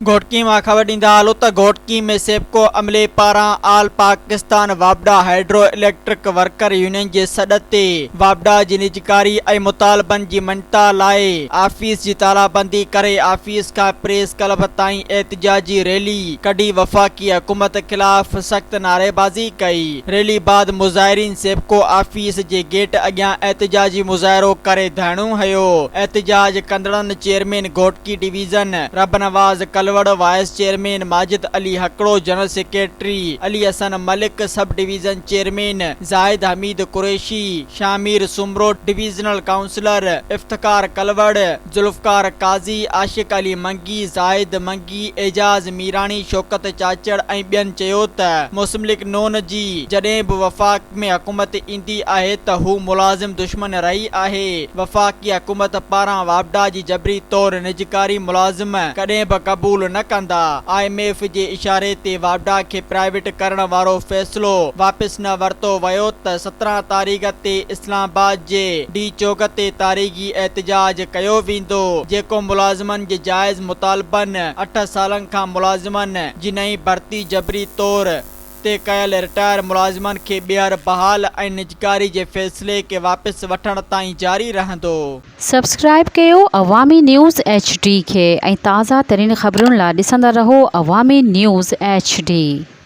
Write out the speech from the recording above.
घोटकी में खबर ॾींदा हलो त घोटकी में सेप्को अमले पारां आल पाकिस्तान वापडा हाइड्रो इलेक्ट्रिक वर्कर यूनियन जे सॾ ते वापडा जी निजकारी ऐं मुतालबनि जी मञता लाइ आफिस जी तालाबंदी करे आफिस खां प्रेस क्लब ताईं एहतिजाजी रैली कढी वफ़ाक़ी हुकूमत ख़िलाफ़ सख़्त नारेबाज़ी कई। रैली बाद मुज़ाहिरीन सेप्को आफिस जे गेट अॻियां एहतिजाजी मुज़ाहिरो करे धरणो हयो। एहतिजाज कंदड़नि chairman Ghotki division Rab Nawaz Kalwar, vice chairman Majid Ali Hakro, general secretary Ali Hassan Malik, sub division chairman Zahid Hameed Qureshi, Shamir Soomro, divisional councillor Iftikhar Kalwar, Zulfiqar Qazi, Ashiq Ali Mangi, Zahid मंगी, एजाज मीरानी, शौकत चाचड़ ऐं ॿियनि चयो त मुस्लिम लीग नून जी जॾहिं बि वफ़ाक़ में हुकूमत ईंदी आहे त हू मुलाज़िम दुश्मन रही आहे। वफ़ाक़ी हुकूमत पारां वापडा जी जबरी तौर निजकारी मुलाज़िम कॾहिं बि क़बूल न कंदा। IMF जे इशारे ते वापडा खे प्राइवेट करण वारो फ़ैसिलो वापसि न वरितो वियो त 17 तारीख़ ते इस्लामाबाद जे डी चौक ते तारीख़ी एहतिजाज कयो वेंदो, जेको मुलाज़िमनि जे जाइज़ मुतालबनि 8 सालनि खां मुलाज़िमनि जी नई भर्ती जबरी तौर ते कयल रिटायर मुलाज़िमनि खे ॿीहर बहाल ऐं निजकारी जे फ़ैसिले खे वापसि वठण ताईं जारी रहंदो। सब्सक्राइब कयो अवामी न्यूज़ HD खे ऐं ताज़ा तरीन ख़बरुनि लाइ ॾिसंदा रहो अवामी न्यूज़ HD।